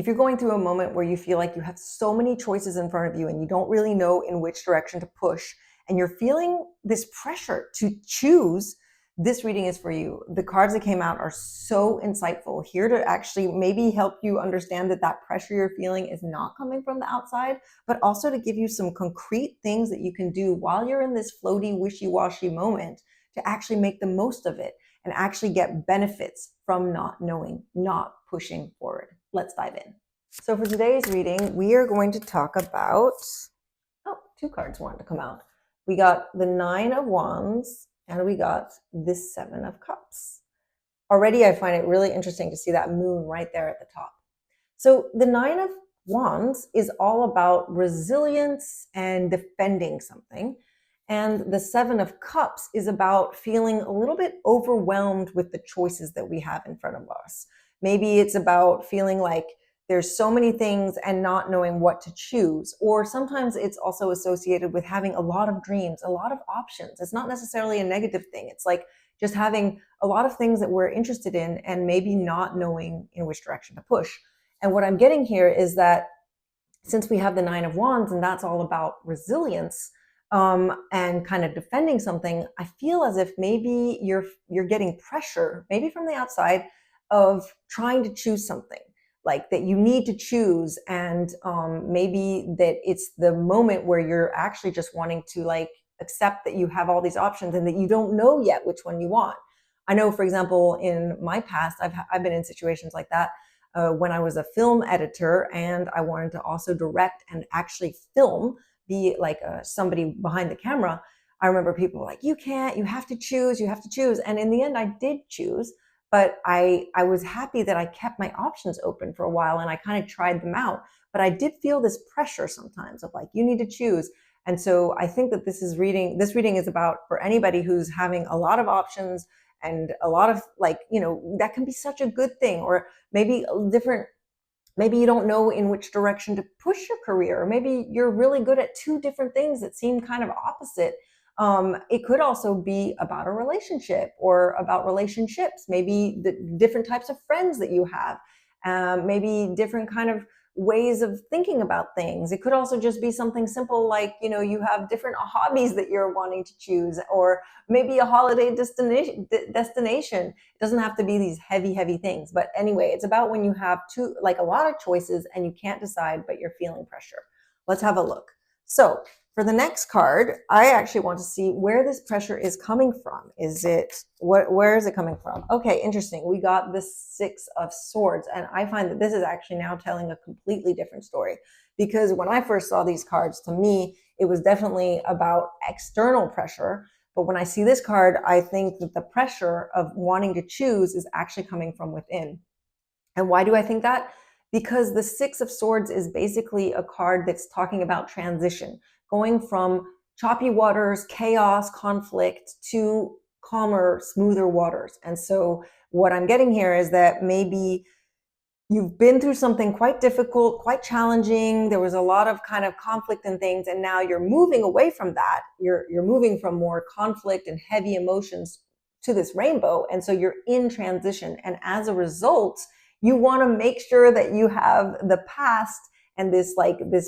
If you're going through a moment where you feel like you have so many choices in front of you and you don't really know in which direction to push, and you're feeling this pressure to choose, this reading is for you. The cards that came out are so insightful, here to actually maybe help you understand that that pressure you're feeling is not coming from the outside, but also to give you some concrete things that you can do while you're in this floaty, wishy-washy moment to actually make the most of it and actually get benefits from not knowing, not pushing forward. Let's dive in. So for today's reading, we are going to talk about, two cards wanted to come out. We got the Nine of Wands and we got this Seven of Cups. Already I find it really interesting to see that moon right there at the top. So the Nine of Wands is all about resilience and defending something. And the Seven of Cups is about feeling a little bit overwhelmed with the choices that we have in front of us. Maybe it's about feeling like there's so many things and not knowing what to choose. Or sometimes it's also associated with having a lot of dreams, a lot of options. It's not necessarily a negative thing. It's like just having a lot of things that we're interested in and maybe not knowing in which direction to push. And what I'm getting here is that since we have the Nine of Wands and that's all about resilience, and kind of defending something, I feel as if maybe you're getting pressure, maybe from the outside, of trying to choose something, like that you need to choose, and maybe that it's the moment where you're actually just wanting to like accept that you have all these options and that you don't know yet which one you want. I know, for example, in my past, I've been in situations like that when I was a film editor and I wanted to also direct and actually film, be like somebody behind the camera. I remember people were like, you can't, you have to choose, you have to choose. And in the end, I did choose, but I was happy that I kept my options open for a while and I kind of tried them out. But I did feel this pressure sometimes of like, you need to choose. And so I think that this reading is about for anybody who's having a lot of options and a lot of like, that can be such a good thing, or maybe different. Maybe you don't know in which direction to push your career, or maybe you're really good at two different things that seem kind of opposite. It could also be about a relationship or about relationships, maybe the different types of friends that you have, maybe different kind of ways of thinking about things. It could also just be something simple like, you have different hobbies that you're wanting to choose, or maybe a holiday destination. It doesn't have to be these heavy things. But anyway, it's about when you have a lot of choices and you can't decide, but you're feeling pressure. Let's have a look. So for the next card, I actually want to see where this pressure is coming from. Where is it coming from? Okay, interesting. We got the Six of Swords, and I find that this is actually now telling a completely different story, because when I first saw these cards, to me, it was definitely about external pressure. But when I see this card, I think that the pressure of wanting to choose is actually coming from within. And why do I think that? Because the Six of Swords is basically a card that's talking about transition, going from choppy waters, chaos, conflict, to calmer, smoother waters. And so what I'm getting here is that maybe you've been through something quite difficult, quite challenging. There was a lot of kind of conflict and things, and now you're moving away from that. You're moving from more conflict and heavy emotions to this rainbow. And so you're in transition. And as a result, you want to make sure that you have the past and this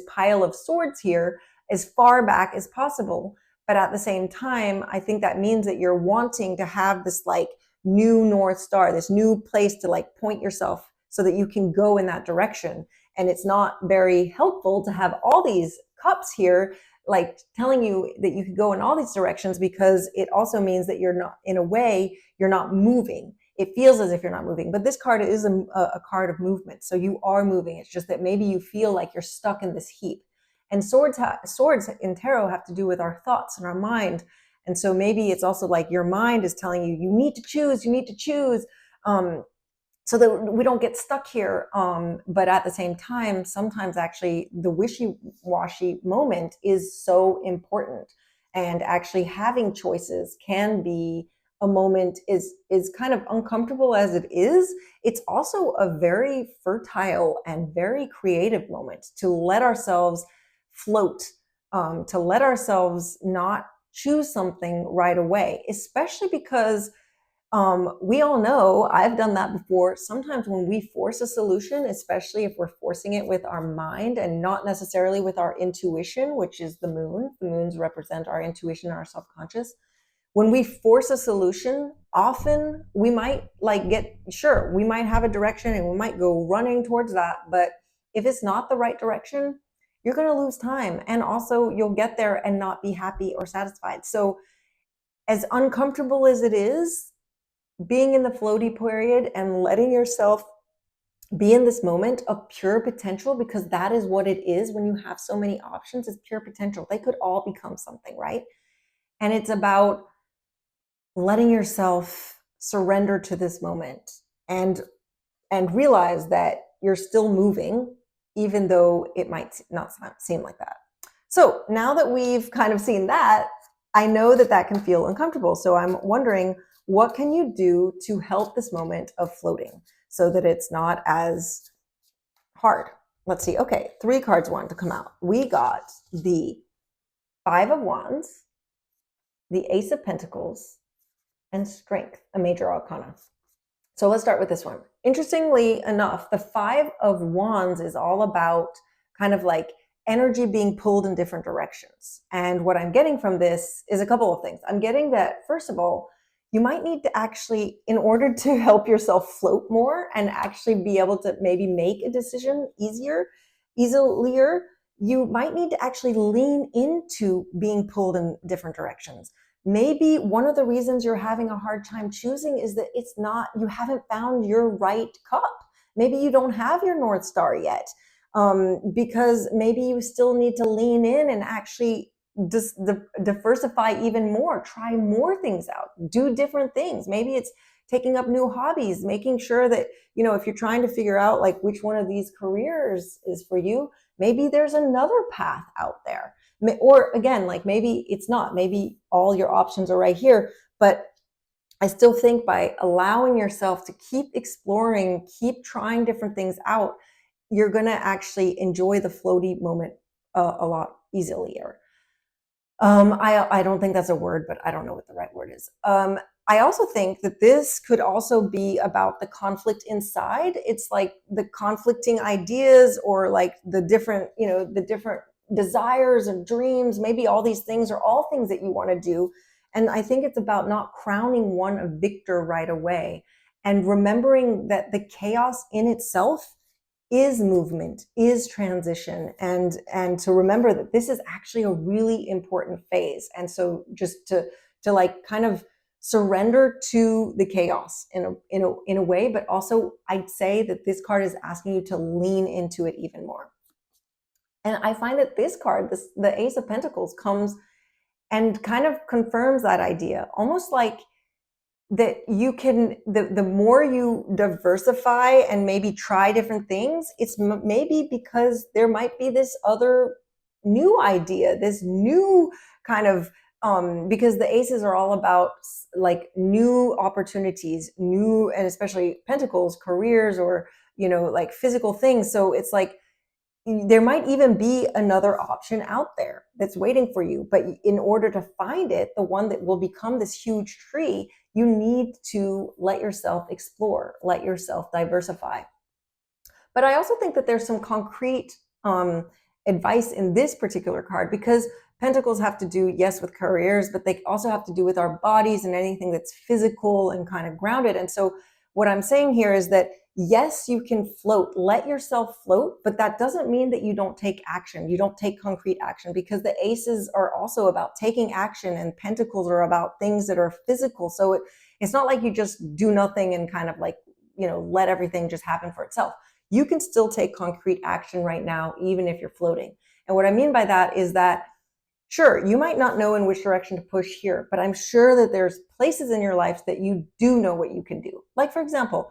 pile of swords here as far back as possible. But at the same time, I think that means that you're wanting to have this like new North Star, this new place to like point yourself so that you can go in that direction. And it's not very helpful to have all these cups here, like telling you that you could go in all these directions, because it also means that you're not, in a way, you're not moving. It feels as if you're not moving, but this card is a card of movement. So you are moving. It's just that maybe you feel like you're stuck in this heap. And swords in tarot have to do with our thoughts and our mind. And so maybe it's also like your mind is telling you, you need to choose, so that we don't get stuck here. But at the same time, sometimes actually the wishy-washy moment is so important. And actually having choices can be a moment is kind of uncomfortable as it is. It's also a very fertile and very creative moment to let ourselves float, to let ourselves not choose something right away, especially because We all know, I've done that before. Sometimes when we force a solution, especially if we're forcing it with our mind and not necessarily with our intuition, which is the moons represent our intuition and our subconscious. When we force a solution, often we might we might have a direction and we might go running towards that. But if it's not the right direction, you're going to lose time. And also you'll get there and not be happy or satisfied. So as uncomfortable as it is, being in the floaty period and letting yourself be in this moment of pure potential, because that is what it is when you have so many options, is pure potential. They could all become something, right? And it's about letting yourself surrender to this moment and realize that you're still moving, even though it might not seem like that. So now that we've kind of seen that, I know that that can feel uncomfortable. So I'm wondering, what can you do to help this moment of floating so that it's not as hard? Let's see. Okay, 3 cards wanted to come out. We got the 5 of Wands, the Ace of Pentacles, and Strength, a major arcana. So let's start with this one. Interestingly enough, the 5 of Wands is all about kind of like energy being pulled in different directions. And what I'm getting from this is a couple of things. I'm getting that, first of all, you might need to actually, in order to help yourself float more and actually be able to maybe make a decision easier, you might need to actually lean into being pulled in different directions. Maybe one of the reasons you're having a hard time choosing is that you haven't found your right cup. Maybe you don't have your North Star yet, because maybe you still need to lean in and actually diversify even more, try more things out, do different things. Maybe it's taking up new hobbies, making sure that, if you're trying to figure out like which one of these careers is for you, maybe there's another path out there. Or again, like maybe it's not, maybe all your options are right here. But I still think by allowing yourself to keep exploring, keep trying different things out, you're going to actually enjoy the floaty moment a lot easier. I don't think that's a word, but I don't know what the right word is. I also think that this could also be about the conflict inside. It's like the conflicting ideas, or like the different desires and dreams. Maybe all these things are all things that you want to do. And I think it's about not crowning one a victor right away, and remembering that the chaos in itself is movement, is transition, and to remember that this is actually a really important phase. And so just to like kind of surrender to the chaos in a way, but also I'd say that this card is asking you to lean into it even more. And I find that this card, the Ace of Pentacles, comes and kind of confirms that idea, almost like that you can, the more you diversify and maybe try different things, it's maybe because there might be this other new idea, this new kind of, because the aces are all about like new opportunities, new, and especially Pentacles, careers, or, like physical things. So it's like, there might even be another option out there that's waiting for you. But in order to find it, the one that will become this huge tree, you need to let yourself explore, let yourself diversify. But I also think that there's some concrete advice in this particular card, because Pentacles have to do, yes, with careers, but they also have to do with our bodies and anything that's physical and kind of grounded. And so what I'm saying here is that, yes, you can float, let yourself float, but that doesn't mean that you don't take action. You don't take concrete action, because the aces are also about taking action, and Pentacles are about things that are physical. So it's not like you just do nothing and kind of like, let everything just happen for itself. You can still take concrete action right now, even if you're floating. And what I mean by that is that, sure, you might not know in which direction to push here, but I'm sure that there's places in your life that you do know what you can do. Like, for example,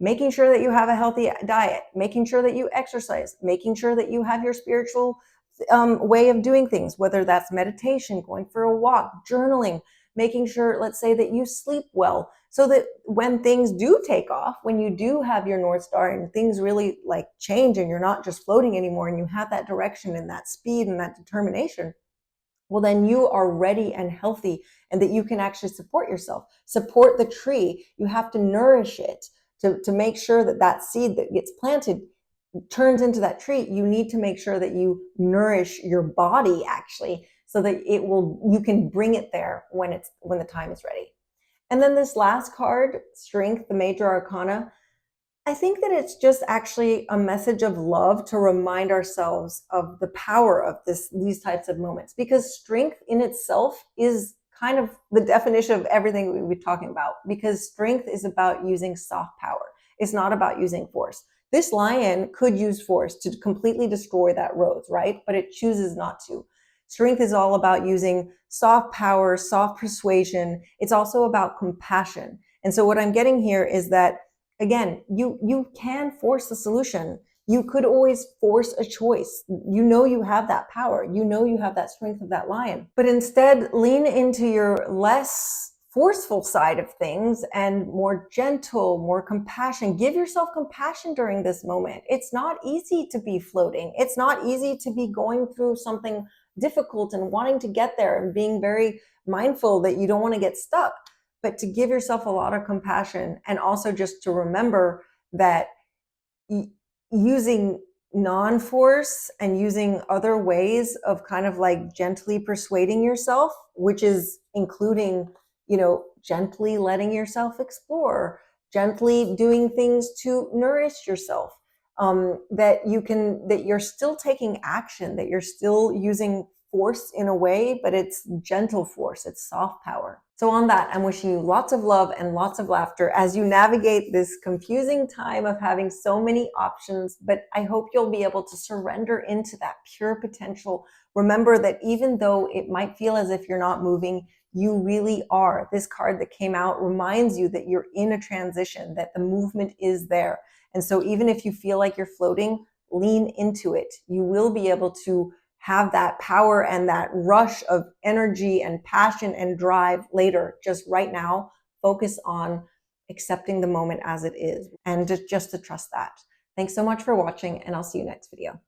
making sure that you have a healthy diet, making sure that you exercise, making sure that you have your spiritual way of doing things, whether that's meditation, going for a walk, journaling, making sure, let's say, that you sleep well, so that when things do take off, when you do have your North Star and things really like change and you're not just floating anymore, and you have that direction and that speed and that determination, well, then you are ready and healthy, and that you can actually support yourself, support the tree. You have to nourish it to make sure that that seed that gets planted turns into that tree. You need to make sure that you nourish your body actually, so that you can bring it there when the time is ready. And then this last card, Strength, the Major Arcana, I think that it's just actually a message of love to remind ourselves of the power of these types of moments, because strength in itself is kind of the definition of everything we've been talking about, because strength is about using soft power. It's not about using force. This lion could use force to completely destroy that rose, right? But it chooses not to. Strength is all about using soft power, soft persuasion. It's also about compassion. And so what I'm getting here is that, again, you can force the solution. You could always force a choice. You know you have that power. You know you have that strength of that lion. But instead, lean into your less forceful side of things and more gentle, more compassion. Give yourself compassion during this moment. It's not easy to be floating. It's not easy to be going through something difficult and wanting to get there and being very mindful that you don't want to get stuck. But to give yourself a lot of compassion, and also just to remember that using non-force and using other ways of kind of like gently persuading yourself, which is including, gently letting yourself explore, gently doing things to nourish yourself, that you're still taking action, that you're still using force in a way, but it's gentle force, it's soft power. So on that, I'm wishing you lots of love and lots of laughter as you navigate this confusing time of having so many options, but I hope you'll be able to surrender into that pure potential. Remember that even though it might feel as if you're not moving, you really are. This card that came out reminds you that you're in a transition, that the movement is there. And so even if you feel like you're floating, lean into it. You will be able to have that power and that rush of energy and passion and drive later. Just right now, focus on accepting the moment as it is, and just to trust that. Thanks so much for watching, and I'll see you next video.